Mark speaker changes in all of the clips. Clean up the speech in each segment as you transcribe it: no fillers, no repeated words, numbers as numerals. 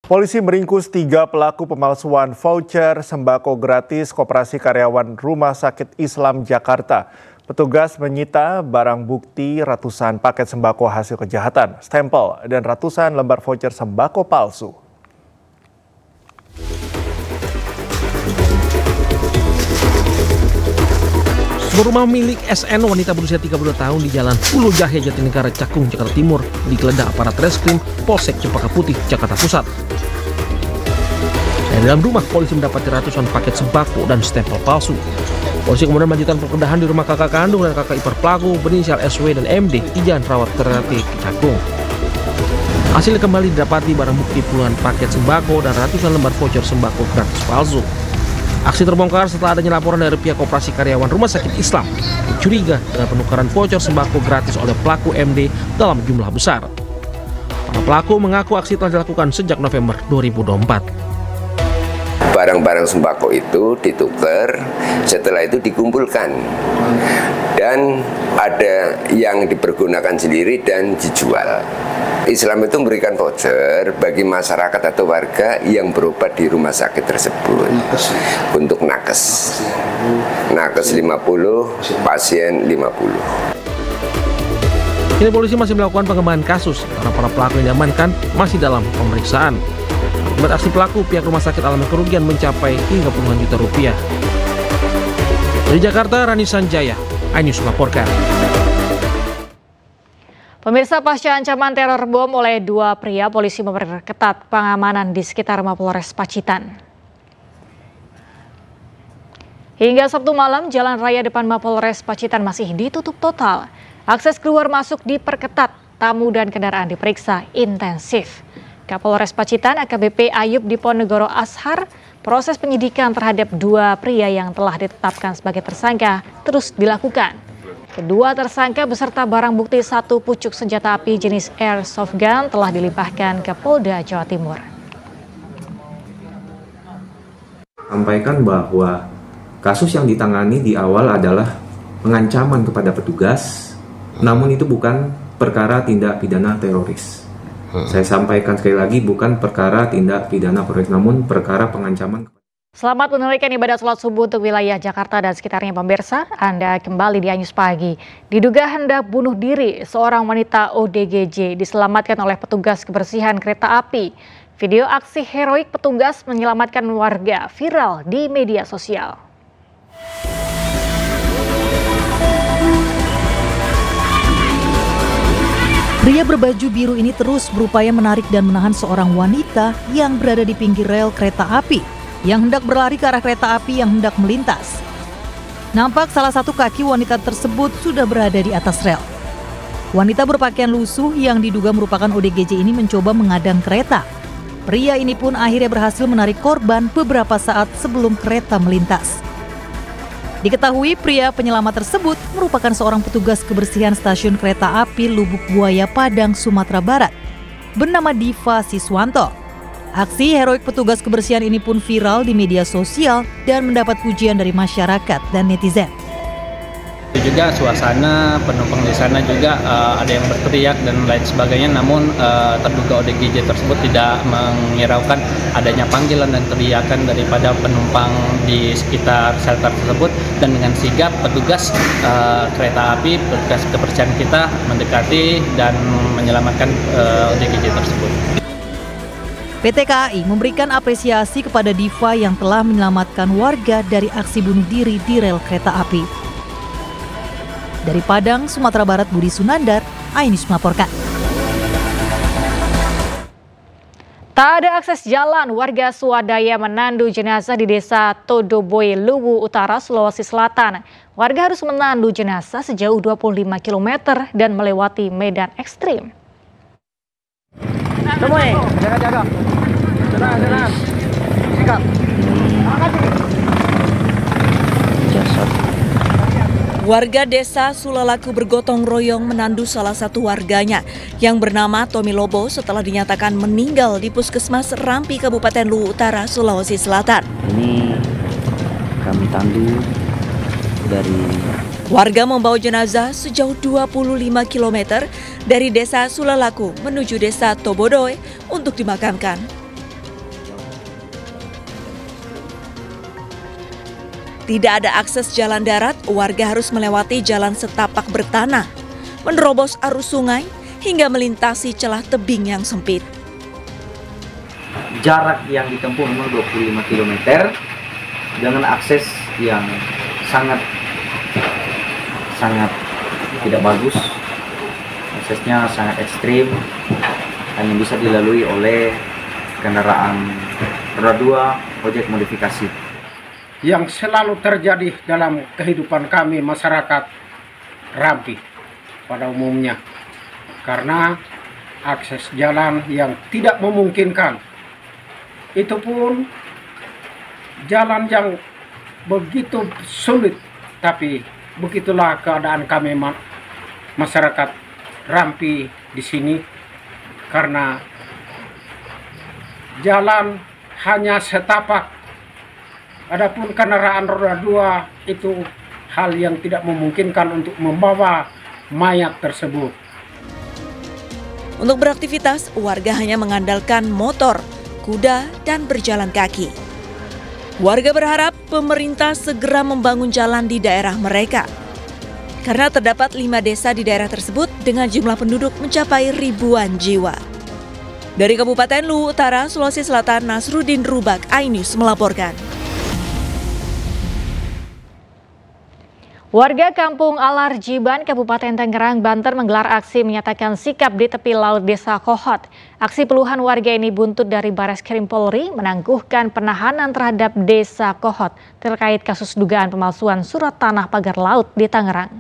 Speaker 1: Polisi meringkus 3 pelaku pemalsuan voucher sembako gratis Koperasi Karyawan Rumah Sakit Islam Jakarta. Petugas menyita barang bukti ratusan paket sembako hasil kejahatan, stempel, dan ratusan lembar voucher sembako palsu.
Speaker 2: Sebuah rumah milik SN wanita berusia 32 tahun di Jalan Pulau Jahe, Jatinegara, Cakung, Jakarta Timur digeledah aparat Reskrim Polsek Cempaka Putih, Jakarta Pusat. Dari dalam rumah, polisi mendapati ratusan paket sembako dan stempel palsu. Polisi kemudian melanjutkan penggeledahan di rumah kakak kandung dan kakak ipar pelaku berinisial SW dan MD di Jalan Rawat Ternate, Cakung. Hasil kembali didapati barang bukti puluhan paket sembako dan ratusan lembar voucher sembako gratis palsu. Aksi terbongkar setelah adanya laporan dari pihak Koperasi Karyawan Rumah Sakit Islam yang curiga dengan penukaran voucher sembako gratis oleh pelaku MD dalam jumlah besar. Para pelaku mengaku aksi telah dilakukan sejak November 2024.
Speaker 3: Barang-barang sembako itu ditukar, setelah itu dikumpulkan. Dan ada yang dipergunakan sendiri dan dijual. Islam itu memberikan voucher bagi masyarakat atau warga yang berobat di rumah sakit tersebut untuk nakes. Nakes 50, pasien 50.
Speaker 2: Kini polisi masih melakukan pengembangan kasus karena para pelaku yang diamankan masih dalam pemeriksaan. Akibat aksi pelaku, pihak rumah sakit alami kerugian mencapai hingga puluhan juta rupiah. Dari Jakarta, Rani Sanjaya, iNews melaporkan.
Speaker 4: Pemirsa, pasca ancaman teror bom oleh 2 pria, polisi memperketat pengamanan di sekitar Mapolres Pacitan. Hingga Sabtu malam, jalan raya depan Mapolres Pacitan masih ditutup total. Akses keluar masuk diperketat, tamu dan kendaraan diperiksa intensif. Kapolres Pacitan AKBP Ayub Diponegoro Ashar, proses penyidikan terhadap 2 pria yang telah ditetapkan sebagai tersangka terus dilakukan. Kedua tersangka beserta barang bukti 1 pucuk senjata api jenis airsoft gun telah dilimpahkan ke Polda Jawa Timur.
Speaker 5: Sampaikan bahwa kasus yang ditangani di awal adalah pengancaman kepada petugas, namun itu bukan perkara tindak pidana teroris. Saya sampaikan sekali lagi, bukan perkara tindak pidana teroris, namun perkara pengancaman.
Speaker 4: Selamat menunaikan ibadah sholat subuh untuk wilayah Jakarta dan sekitarnya, pemirsa. Anda kembali di iNews Pagi. Diduga hendak bunuh diri, seorang wanita ODGJ diselamatkan oleh petugas kebersihan kereta api. Video aksi heroik petugas menyelamatkan warga viral di media sosial.
Speaker 6: Pria berbaju biru ini terus berupaya menarik dan menahan seorang wanita yang berada di pinggir rel kereta api yang hendak berlari ke arah kereta api yang hendak melintas. Nampak salah satu kaki wanita tersebut sudah berada di atas rel. Wanita berpakaian lusuh yang diduga merupakan ODGJ ini mencoba mengadang kereta. Pria ini pun akhirnya berhasil menarik korban beberapa saat sebelum kereta melintas. Diketahui pria penyelamat tersebut merupakan seorang petugas kebersihan stasiun kereta api Lubuk Buaya, Padang, Sumatera Barat, bernama Diva Siswanto. Aksi heroik petugas kebersihan ini pun viral di media sosial dan mendapat pujian dari masyarakat dan netizen.
Speaker 7: Juga suasana penumpang di sana juga ada yang berteriak dan lain sebagainya, namun terduga ODGJ tersebut tidak menghiraukan adanya panggilan dan teriakan daripada penumpang di sekitar shelter tersebut, dan dengan sigap petugas kereta api, petugas kebersihan kita mendekati dan menyelamatkan ODGJ tersebut.
Speaker 6: PT KAI memberikan apresiasi kepada Diva yang telah menyelamatkan warga dari aksi bunuh diri di rel kereta api. Dari Padang, Sumatera Barat, Budi Sunandar, iNews melaporkan.
Speaker 4: Tak ada akses jalan, warga swadaya menandu jenazah di desa Todoboe, Luwu Utara, Sulawesi Selatan. Warga harus menandu jenazah sejauh 25 km dan melewati medan ekstrim.
Speaker 7: Jaga. Tenang. Sikap.
Speaker 8: Warga desa Sulalaku bergotong royong menandu salah satu warganya yang bernama Tommy Lobo setelah dinyatakan meninggal di Puskesmas Rampi, Kabupaten Luwu Utara, Sulawesi Selatan.
Speaker 9: Ini kami tandu dari...
Speaker 8: Warga membawa jenazah sejauh 25 km dari desa Sulalaku menuju desa Tobodoe untuk dimakamkan. Tidak ada akses jalan darat, warga harus melewati jalan setapak bertanah, menerobos arus sungai, hingga melintasi celah tebing yang sempit.
Speaker 9: Jarak yang ditempuh memang 25 km dengan akses yang sangat tidak bagus. Aksesnya sangat ekstrim, hanya bisa dilalui oleh kendaraan roda 2 ojek modifikasi.
Speaker 10: Yang selalu terjadi dalam kehidupan kami masyarakat Rampi pada umumnya, karena akses jalan yang tidak memungkinkan. Itu pun jalan yang begitu sulit, tapi begitulah keadaan kami masyarakat Rampi di sini, karena jalan hanya setapak. Adapun kendaraan roda 2 itu hal yang tidak memungkinkan untuk membawa mayat tersebut.
Speaker 8: Untuk beraktivitas, warga hanya mengandalkan motor, kuda, dan berjalan kaki. Warga berharap pemerintah segera membangun jalan di daerah mereka. Karena terdapat 5 desa di daerah tersebut dengan jumlah penduduk mencapai ribuan jiwa. Dari Kabupaten Luwu Utara, Sulawesi Selatan, Nasruddin Rubak, iNews melaporkan.
Speaker 4: Warga Kampung Alarjiban, Kabupaten Tangerang, Banten menggelar aksi menyatakan sikap di tepi laut Desa Kohot. Aksi puluhan warga ini buntut dari Bareskrim Polri menangguhkan penahanan terhadap Desa Kohot terkait kasus dugaan pemalsuan surat tanah pagar laut di Tangerang.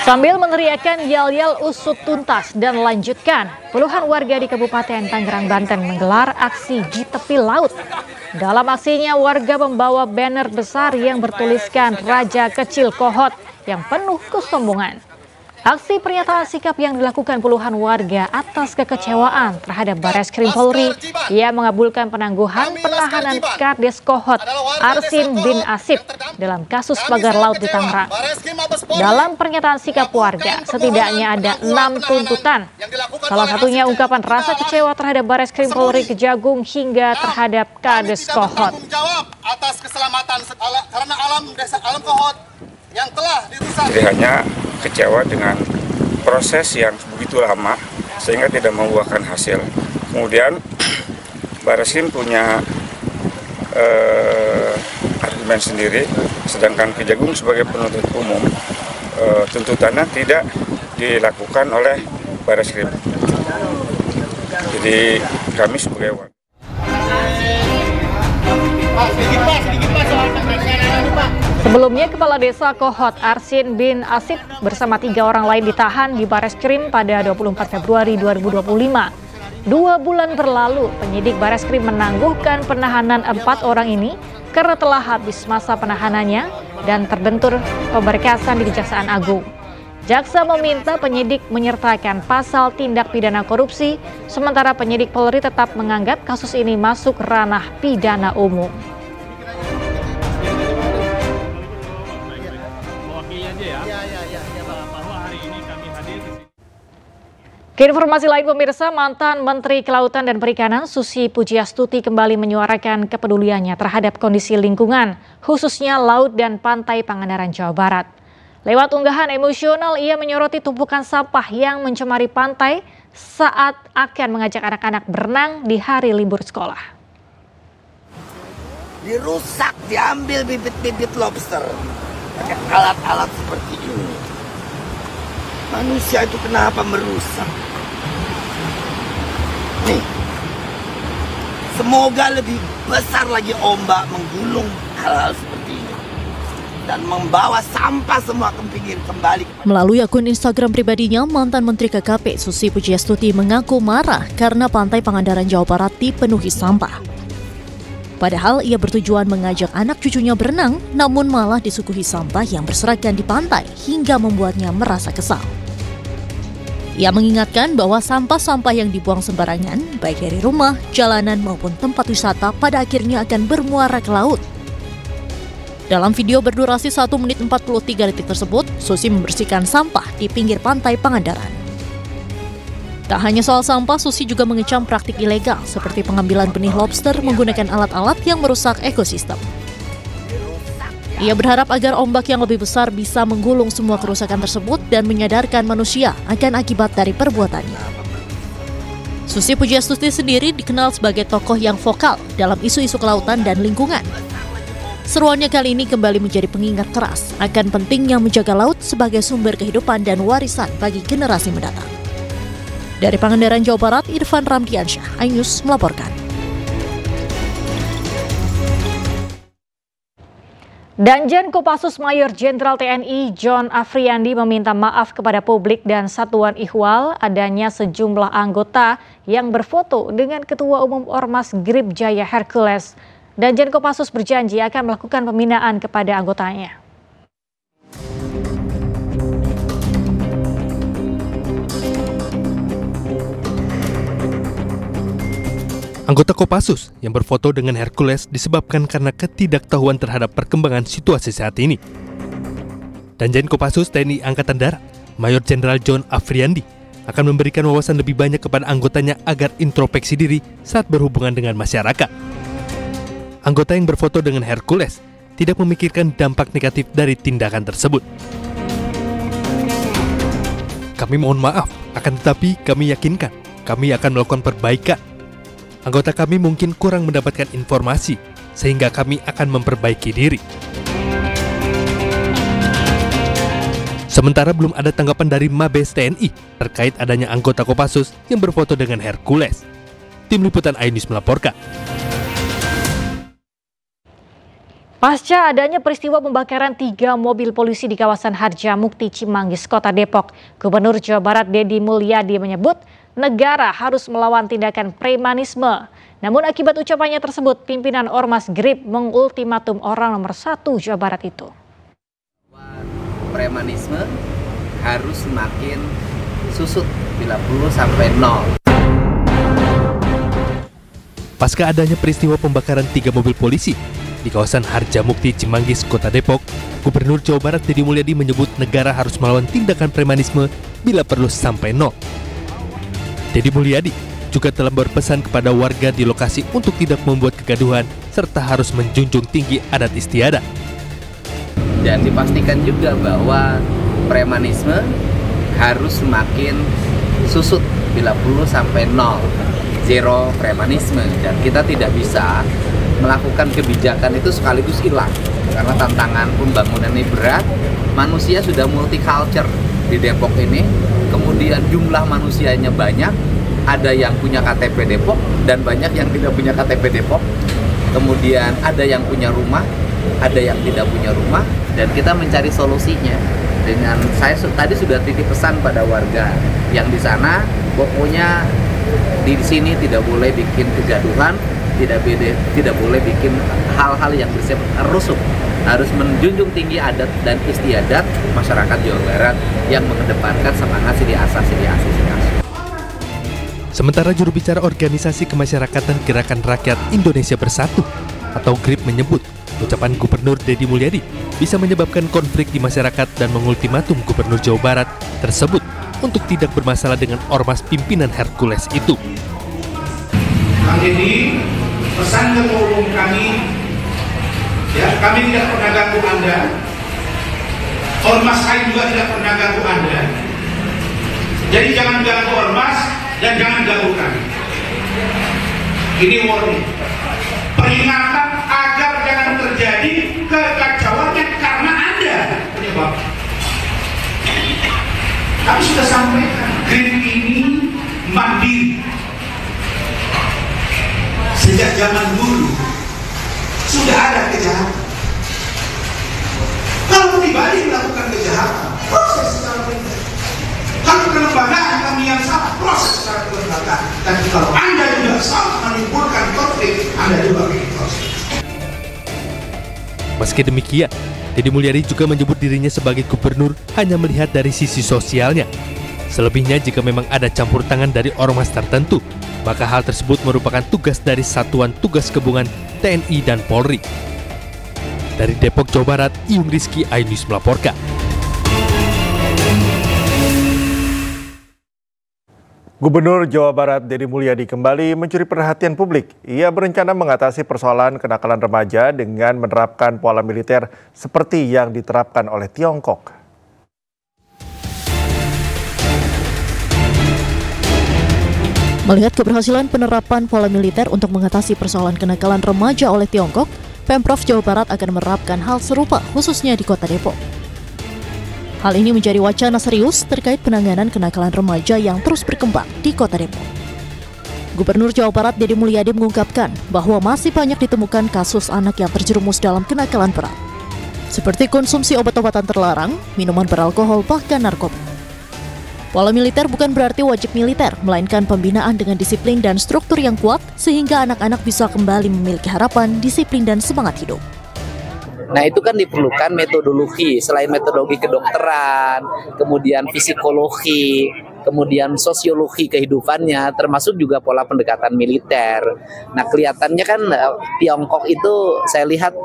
Speaker 4: Sambil meneriakan yel-yel usut tuntas dan lanjutkan, puluhan warga di Kabupaten Tangerang, Banten menggelar aksi di tepi laut. Dalam aksinya, warga membawa banner besar yang bertuliskan Raja Kecil Kohot yang penuh kesombongan. Aksi pernyataan sikap yang dilakukan puluhan warga atas kekecewaan terhadap Bareskrim Polri yang mengabulkan penangguhan penahanan Kades Kohot Arsin bin Asip dalam kasus pagar laut di Tangerang. Dalam pernyataan sikap warga, setidaknya ada 6 tuntutan. Salah satunya ungkapan rasa kecewa terhadap Bareskrim Polri Kejagung hingga terhadap Kades Kohot.
Speaker 11: Atas keselamatan karena alam Kohot yang telah dirusak.
Speaker 12: Jadi hanya kecewa dengan proses yang begitu lama sehingga tidak membuahkan hasil. Kemudian Bareskrim punya argumen sendiri, sedangkan Kejagung sebagai penuntut umum tuntutannya tidak dilakukan oleh Bareskrim. Jadi kami sebagai warga.
Speaker 4: Sebelumnya, Kepala Desa Kohot Arsin bin Asip bersama 3 orang lain ditahan di Bareskrim pada 24 Februari 2025. 2 bulan berlalu, penyidik Bareskrim menangguhkan penahanan 4 orang ini karena telah habis masa penahanannya dan terbentur pemberkasan di Kejaksaan Agung. Jaksa meminta penyidik menyertakan pasal tindak pidana korupsi, sementara penyidik Polri tetap menganggap kasus ini masuk ranah pidana umum. Ke informasi lain pemirsa, mantan Menteri Kelautan dan Perikanan Susi Pujiastuti kembali menyuarakan kepeduliannya terhadap kondisi lingkungan, khususnya laut dan pantai Pangandaran, Jawa Barat. Lewat unggahan emosional, ia menyoroti tumpukan sampah yang mencemari pantai saat akan mengajak anak-anak berenang di hari libur sekolah.
Speaker 13: Dirusak, diambil bibit-bibit lobster pakai alat-alat seperti ini. Manusia itu kenapa merusak? Nih, semoga lebih besar lagi ombak menggulung hal-hal seperti ini dan membawa sampah semua ke pinggir kembali.
Speaker 14: Melalui akun Instagram pribadinya, mantan Menteri KKP Susi Pujiastuti mengaku marah karena pantai Pangandaran, Jawa Barat dipenuhi sampah. Padahal ia bertujuan mengajak anak cucunya berenang, namun malah disuguhi sampah yang berserakan di pantai hingga membuatnya merasa kesal. Ia mengingatkan bahwa sampah-sampah yang dibuang sembarangan, baik dari rumah, jalanan maupun tempat wisata, pada akhirnya akan bermuara ke laut. Dalam video berdurasi 1 menit 43 detik tersebut, Susi membersihkan sampah di pinggir pantai Pangandaran. Tak hanya soal sampah, Susi juga mengecam praktik ilegal seperti pengambilan benih lobster menggunakan alat-alat yang merusak ekosistem. Ia berharap agar ombak yang lebih besar bisa menggulung semua kerusakan tersebut dan menyadarkan manusia akan akibat dari perbuatannya. Susi Pujiastuti sendiri dikenal sebagai tokoh yang vokal dalam isu-isu kelautan dan lingkungan. Seruannya kali ini kembali menjadi pengingat keras akan pentingnya menjaga laut sebagai sumber kehidupan dan warisan bagi generasi mendatang. Dari Pangandaran, Jawa Barat, Irfan Ramdiansyah, iNews melaporkan.
Speaker 4: Danjen Kopassus Mayor Jenderal TNI John Afriandi meminta maaf kepada publik dan satuan Ihwal adanya sejumlah anggota yang berfoto dengan Ketua Umum Ormas Grip Jaya Hercules. Danjen Kopassus berjanji akan melakukan pembinaan kepada anggotanya.
Speaker 15: Anggota Kopassus yang berfoto dengan Hercules disebabkan karena ketidaktahuan terhadap perkembangan situasi saat ini. Danjen Kopassus TNI Angkatan Darat, Mayor Jenderal John Afriandi, akan memberikan wawasan lebih banyak kepada anggotanya agar introspeksi diri saat berhubungan dengan masyarakat. Anggota yang berfoto dengan Hercules tidak memikirkan dampak negatif dari tindakan tersebut. Kami mohon maaf, akan tetapi kami yakinkan kami akan melakukan perbaikan. Anggota kami mungkin kurang mendapatkan informasi, sehingga kami akan memperbaiki diri. Sementara belum ada tanggapan dari Mabes TNI terkait adanya anggota Kopassus yang berfoto dengan Hercules. Tim Liputan iNews melaporkan.
Speaker 4: Pasca adanya peristiwa pembakaran 3 mobil polisi di kawasan Harjamukti, Cimanggis, Kota Depok, Gubernur Jawa Barat Deddy Mulyadi menyebut negara harus melawan tindakan premanisme. Namun akibat ucapannya tersebut, pimpinan Ormas Grip mengultimatum orang nomor 1 Jawa Barat itu.
Speaker 9: Premanisme harus semakin susut bila perlu sampai 0.
Speaker 15: Pasca adanya peristiwa pembakaran 3 mobil polisi di kawasan Harjamukti, Cimanggis, Kota Depok, Gubernur Jawa Barat Deddy Mulyadi menyebut negara harus melawan tindakan premanisme bila perlu sampai 0. Deddy Mulyadi juga telah berpesan kepada warga di lokasi untuk tidak membuat kegaduhan serta harus menjunjung tinggi adat istiadat.
Speaker 9: Dan dipastikan juga bahwa premanisme harus semakin susut bila perlu sampai 0. Zero premanisme, dan kita tidak bisa melakukan kebijakan itu sekaligus hilang karena tantangan pembangunan ini berat. Manusia sudah multicultural di Depok ini, kemudian jumlah manusianya banyak, ada yang punya KTP Depok dan banyak yang tidak punya KTP Depok, kemudian ada yang punya rumah, ada yang tidak punya rumah, dan kita mencari solusinya. Dengan saya tadi sudah titip pesan pada warga yang di sana, pokoknya di sini tidak boleh bikin kegaduhan, tidak boleh bikin hal-hal yang bersifat rusuh. Harus menjunjung tinggi adat dan istiadat masyarakat Jawa Barat yang mengedepankan semangat sili asasi.
Speaker 15: Sementara juru bicara Organisasi Kemasyarakatan Gerakan Rakyat Indonesia Bersatu atau GRIP menyebut ucapan Gubernur Deddy Mulyadi bisa menyebabkan konflik di masyarakat dan mengultimatum Gubernur Jawa Barat tersebut untuk tidak bermasalah dengan ormas pimpinan Hercules itu.
Speaker 16: Kang Deddy, pesan ketua umum kami, ya, kami tidak pernah ganggu Anda, ormas lain juga tidak pernah ganggu Anda. Jadi jangan ganggu ormas dan jangan ganggu kami. Ini warning, peringatan agar jangan terjadi kekacauan karena Anda penyebab. Kami sudah sampaikan, GRIP ini mandiri. Sejak zaman dulu sudah ada kejahatan. Kalau pribadi melakukan kejahatan, proses secara pribadi. Kalau kelembagaan kami yang salah, proses secara kelembagaan. Dan kalau Anda juga salah menimbulkan konflik, Anda juga bikin proses.
Speaker 15: Meski demikian, Deddy Mulyadi juga menyebut dirinya sebagai gubernur hanya melihat dari sisi sosialnya. Selebihnya jika memang ada campur tangan dari ormas tertentu, maka hal tersebut merupakan tugas dari Satuan Tugas Gabungan TNI dan Polri. Dari Depok, Jawa Barat, Iyung Rizky, iNews melaporkan.
Speaker 1: Gubernur Jawa Barat Deddy Mulyadi kembali mencuri perhatian publik. Ia berencana mengatasi persoalan kenakalan remaja dengan menerapkan pola militer seperti yang diterapkan oleh Tiongkok.
Speaker 14: Melihat keberhasilan penerapan pola militer untuk mengatasi persoalan kenakalan remaja oleh Tiongkok, Pemprov Jawa Barat akan menerapkan hal serupa khususnya di Kota Depok. Hal ini menjadi wacana serius terkait penanganan kenakalan remaja yang terus berkembang di Kota Depok. Gubernur Jawa Barat Deddy Mulyadi mengungkapkan bahwa masih banyak ditemukan kasus anak yang terjerumus dalam kenakalan berat, seperti konsumsi obat-obatan terlarang, minuman beralkohol, bahkan narkoba. Pola militer bukan berarti wajib militer, melainkan pembinaan dengan disiplin dan struktur yang kuat sehingga anak-anak bisa kembali memiliki harapan, disiplin, dan semangat hidup.
Speaker 9: Nah, itu kan diperlukan metodologi, selain metodologi kedokteran, kemudian psikologi, kemudian sosiologi kehidupannya, termasuk juga pola pendekatan militer. Nah, kelihatannya kan Tiongkok itu saya lihat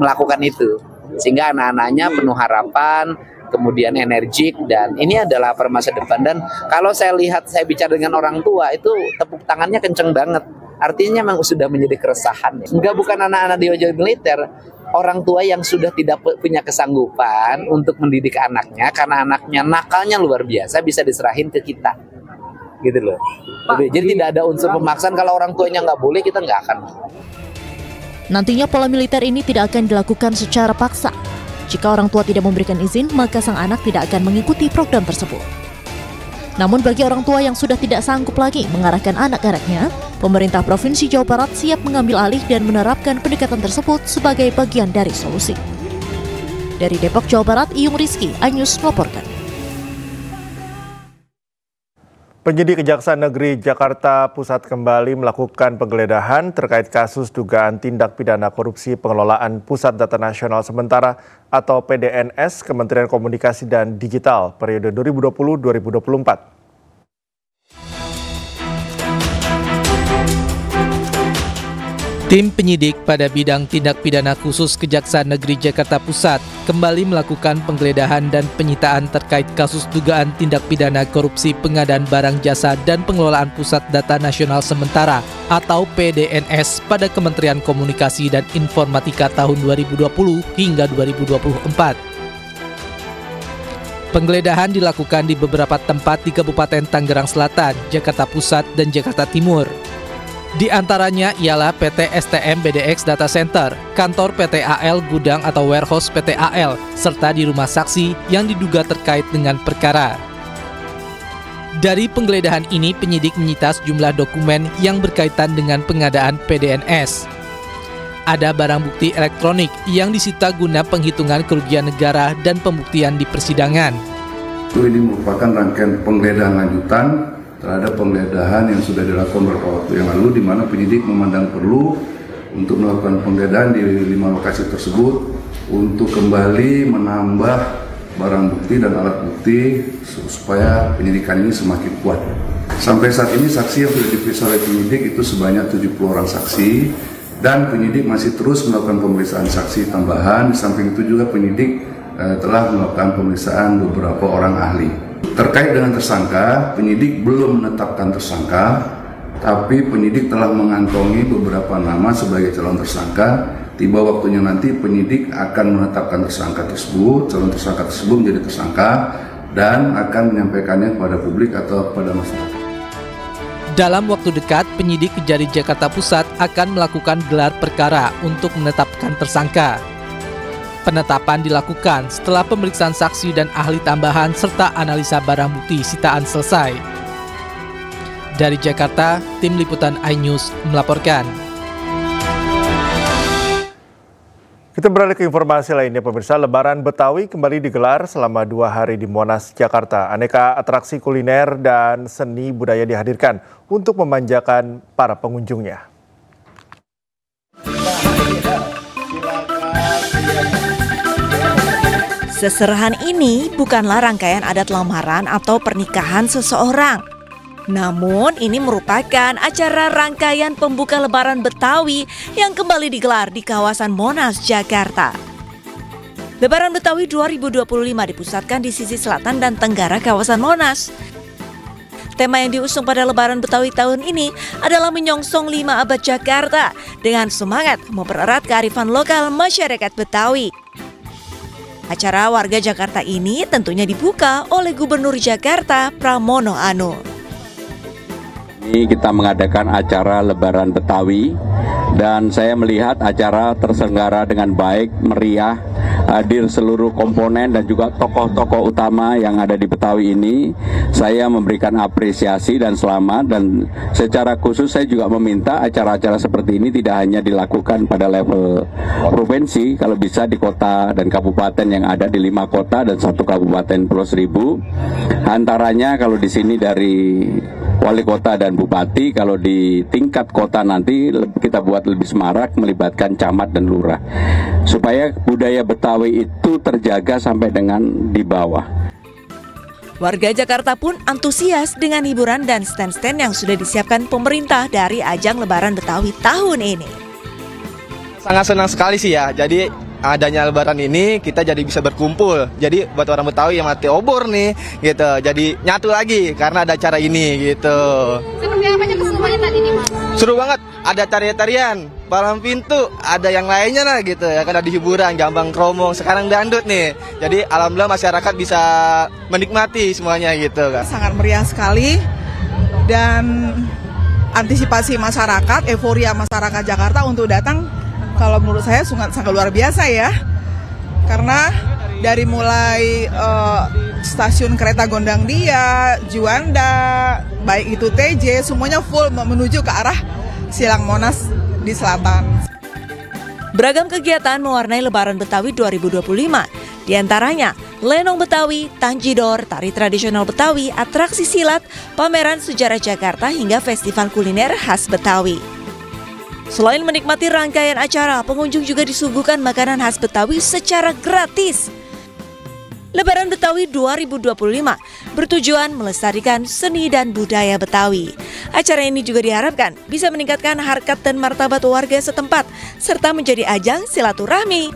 Speaker 9: melakukan itu, sehingga anak-anaknya penuh harapan, kemudian energik, dan ini adalah per masa depan. Dan kalau saya lihat, saya bicara dengan orang tua, itu tepuk tangannya kenceng banget. Artinya memang sudah menjadi keresahan. Enggak, bukan anak-anak di wajah militer, orang tua yang sudah tidak punya kesanggupan untuk mendidik anaknya karena anaknya nakalnya luar biasa, bisa diserahin ke kita, gitu loh. Jadi tidak ada unsur pemaksaan. Kalau orang tuanya nggak boleh, kita nggak akan.
Speaker 14: Nantinya pola militer ini tidak akan dilakukan secara paksa. Jika orang tua tidak memberikan izin, maka sang anak tidak akan mengikuti program tersebut. Namun bagi orang tua yang sudah tidak sanggup lagi mengarahkan anak-anaknya, pemerintah Provinsi Jawa Barat siap mengambil alih dan menerapkan pendekatan tersebut sebagai bagian dari solusi. Dari Depok, Jawa Barat, Iyung Rizky, iNews melaporkan.
Speaker 1: Penyidik Kejaksaan Negeri Jakarta Pusat kembali melakukan penggeledahan terkait kasus dugaan tindak pidana korupsi pengelolaan Pusat Data Nasional Sementara atau PDNS Kementerian Komunikasi dan Digital periode 2020-2024.
Speaker 17: Tim penyidik pada bidang tindak pidana khusus Kejaksaan Negeri Jakarta Pusat kembali melakukan penggeledahan dan penyitaan terkait kasus dugaan tindak pidana korupsi pengadaan barang jasa dan pengelolaan Pusat Data Nasional Sementara atau PDNS pada Kementerian Komunikasi dan Informatika tahun 2020 hingga 2024. Penggeledahan dilakukan di beberapa tempat di Kabupaten Tangerang Selatan, Jakarta Pusat, dan Jakarta Timur. Di antaranya ialah PT STM BDX Data Center, kantor PT AL Gudang atau Warehouse PT AL, serta di rumah saksi yang diduga terkait dengan perkara. Dari penggeledahan ini, penyidik menyita sejumlah dokumen yang berkaitan dengan pengadaan PDNS. Ada barang bukti elektronik yang disita guna penghitungan kerugian negara dan pembuktian di persidangan.
Speaker 18: Ini merupakan rangkaian penggeledahan lanjutan terhadap penggeledahan yang sudah dilakukan beberapa waktu yang lalu, di mana penyidik memandang perlu untuk melakukan penggeledahan di 5 lokasi tersebut untuk kembali menambah barang bukti dan alat bukti supaya penyidikan ini semakin kuat. Sampai saat ini saksi yang sudah diperiksa oleh penyidik itu sebanyak 70 orang saksi, dan penyidik masih terus melakukan pemeriksaan saksi tambahan. Di samping itu juga penyidik telah melakukan pemeriksaan beberapa orang ahli. Terkait dengan tersangka, penyidik belum menetapkan tersangka, tapi penyidik telah mengantongi beberapa nama sebagai calon tersangka. Tiba waktunya nanti penyidik akan menetapkan tersangka tersebut, calon tersangka tersebut menjadi tersangka, dan akan menyampaikannya kepada publik atau kepada masyarakat.
Speaker 17: Dalam waktu dekat, penyidik Kejari Jakarta Pusat akan melakukan gelar perkara untuk menetapkan tersangka. Penetapan dilakukan setelah pemeriksaan saksi dan ahli tambahan serta analisa barang bukti sitaan selesai. Dari Jakarta, Tim Liputan iNews melaporkan.
Speaker 1: Kita beralih ke informasi lainnya, pemirsa. Lebaran Betawi kembali digelar selama 2 hari di Monas, Jakarta. Aneka atraksi kuliner dan seni budaya dihadirkan untuk memanjakan para pengunjungnya.
Speaker 8: Seserahan ini bukanlah rangkaian adat lamaran atau pernikahan seseorang. Namun ini merupakan acara rangkaian pembuka Lebaran Betawi yang kembali digelar di kawasan Monas, Jakarta. Lebaran Betawi 2025 dipusatkan di sisi selatan dan tenggara kawasan Monas. Tema yang diusung pada Lebaran Betawi tahun ini adalah menyongsong 5 abad Jakarta dengan semangat mempererat kearifan lokal masyarakat Betawi. Acara warga Jakarta ini tentunya dibuka oleh Gubernur Jakarta Pramono Anung.
Speaker 19: Ini kita mengadakan acara Lebaran Betawi dan saya melihat acara terselenggara dengan baik, meriah, hadir seluruh komponen dan juga tokoh-tokoh utama yang ada di Betawi ini. Saya memberikan apresiasi dan selamat, dan secara khusus saya juga meminta acara-acara seperti ini tidak hanya dilakukan pada level provinsi, kalau bisa di kota dan kabupaten yang ada di 5 kota dan 1 kabupaten Pulau Seribu. Antaranya kalau di sini dari wali kota dan bupati, kalau di tingkat kota nanti kita buat lebih semarak melibatkan camat dan lurah supaya budaya Betawi itu terjaga sampai dengan di bawah.
Speaker 8: Warga Jakarta pun antusias dengan hiburan dan stand-stand yang sudah disiapkan pemerintah dari ajang Lebaran Betawi tahun ini.
Speaker 20: Sangat senang sekali sih ya, jadi adanya Lebaran ini kita jadi bisa berkumpul. Jadi buat orang Betawi yang mati obor nih gitu, jadi nyatu lagi karena ada acara ini gitu.
Speaker 21: Seperti apanya keseruannya tadi nih Mas?
Speaker 20: Seru banget, ada tarian-tarian, palang pintu, ada yang lainnya lah gitu ya, kan ada hiburan, gambang kromong, sekarang dangdut nih. Jadi alhamdulillah masyarakat bisa menikmati semuanya gitu kan.
Speaker 22: Sangat meriah sekali dan antisipasi masyarakat, euforia masyarakat Jakarta untuk datang kalau menurut saya sangat luar biasa ya, karena dari mulai stasiun kereta Gondangdia, Juanda, baik itu TJ, semuanya full menuju ke arah Silang Monas di selatan.
Speaker 8: Beragam kegiatan mewarnai Lebaran Betawi 2025, di antaranya Lenong Betawi, Tanjidor, tari tradisional Betawi, atraksi silat, pameran sejarah Jakarta hingga festival kuliner khas Betawi. Selain menikmati rangkaian acara, pengunjung juga disuguhkan makanan khas Betawi secara gratis. Lebaran Betawi 2025 bertujuan melestarikan seni dan budaya Betawi. Acara ini juga diharapkan bisa meningkatkan harkat dan martabat warga setempat, serta menjadi ajang silaturahmi.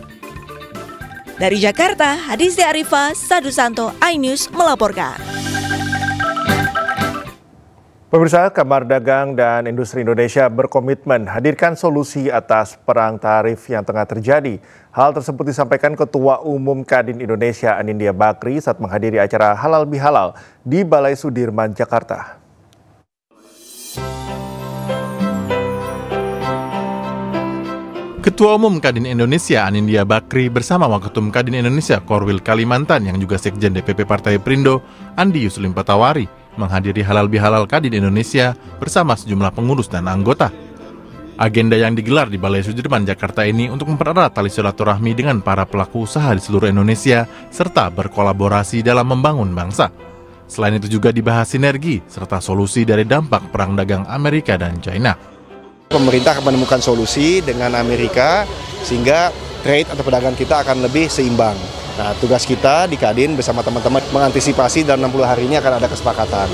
Speaker 8: Dari Jakarta, Hadisti Arifah, Sadu Santo, iNews melaporkan.
Speaker 1: Pemirsa, Kamar Dagang dan Industri Indonesia berkomitmen hadirkan solusi atas perang tarif yang tengah terjadi. Hal tersebut disampaikan Ketua Umum Kadin Indonesia Anindya Bakri saat menghadiri acara Halal Bihalal di Balai Sudirman, Jakarta.
Speaker 23: Ketua Umum Kadin Indonesia Anindya Bakri bersama Waketum Kadin Indonesia Korwil Kalimantan yang juga Sekjen DPP Partai Perindo Andi Yuslim Patawari menghadiri Halal Bihalal Kadin Indonesia bersama sejumlah pengurus dan anggota. Agenda yang digelar di Balai Sudirman, Jakarta ini untuk mempererat tali silaturahmi dengan para pelaku usaha di seluruh Indonesia serta berkolaborasi dalam membangun bangsa. Selain itu juga dibahas sinergi serta solusi dari dampak perang dagang Amerika dan China.
Speaker 24: Pemerintah akan menemukan solusi dengan Amerika sehingga trade atau perdagangan kita akan lebih seimbang. Nah, tugas kita di Kadin bersama teman-teman mengantisipasi dalam 60 hari ini akan ada kesepakatan.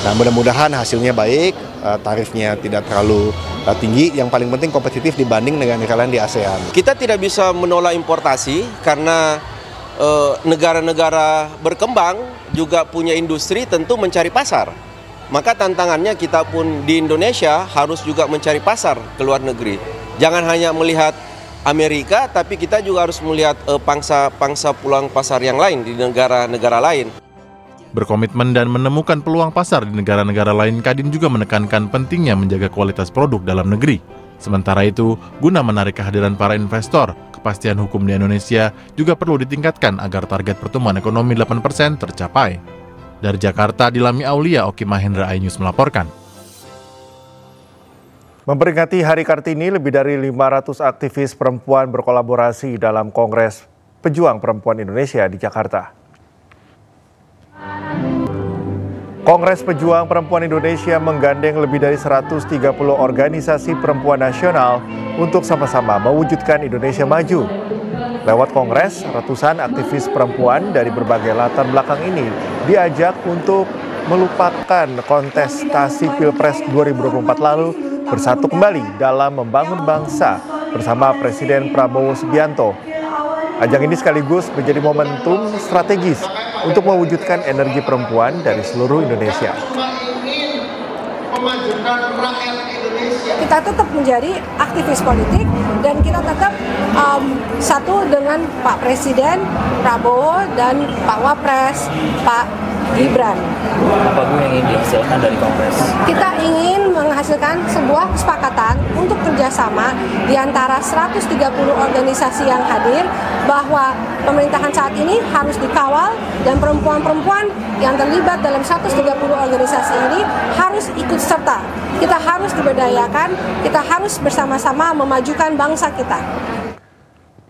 Speaker 24: Nah, mudah-mudahan hasilnya baik, tarifnya tidak terlalu tinggi, yang paling penting kompetitif dibanding dengan negara lain di ASEAN.
Speaker 25: Kita tidak bisa menolak importasi karena negara-negara berkembang juga punya industri, tentu mencari pasar. Maka tantangannya kita pun di Indonesia harus juga mencari pasar ke luar negeri. Jangan hanya melihat Amerika, tapi kita juga harus melihat pangsa peluang pasar yang lain di negara-negara lain.
Speaker 23: Berkomitmen dan menemukan peluang pasar di negara-negara lain, Kadin juga menekankan pentingnya menjaga kualitas produk dalam negeri. Sementara itu, guna menarik kehadiran para investor, kepastian hukum di Indonesia juga perlu ditingkatkan agar target pertumbuhan ekonomi 8% tercapai. Dari Jakarta, Dilami Aulia, Oki Mahendra, iNews melaporkan.
Speaker 1: Memperingati Hari Kartini, lebih dari 500 aktivis perempuan berkolaborasi dalam Kongres Pejuang Perempuan Indonesia di Jakarta. Kongres Pejuang Perempuan Indonesia menggandeng lebih dari 130 organisasi perempuan nasional untuk sama-sama mewujudkan Indonesia maju. Lewat kongres, ratusan aktivis perempuan dari berbagai latar belakang ini diajak untuk melupakan kontestasi Pilpres 2024 lalu, bersatu kembali dalam membangun bangsa bersama Presiden Prabowo Subianto. Ajang ini sekaligus menjadi momentum strategis untuk mewujudkan energi perempuan dari seluruh Indonesia.
Speaker 11: memajukan rakyat Indonesia.
Speaker 2: Kita tetap menjadi aktivis politik dan kita tetap satu dengan Pak Presiden Prabowo dan Pak Wapres Pak Gibran.
Speaker 3: Apa Bu yang ingin dihasilkan dari Kongres?
Speaker 2: Kita ingin menghasilkan sebuah kesepakatan untuk kerjasama di antara 130 organisasi yang hadir bahwa pemerintahan saat ini harus dikawal dan perempuan-perempuan yang terlibat dalam 130 organisasi ini harus ikut serta. Kita harus diberdayakan, kita harus bersama-sama memajukan bangsa kita.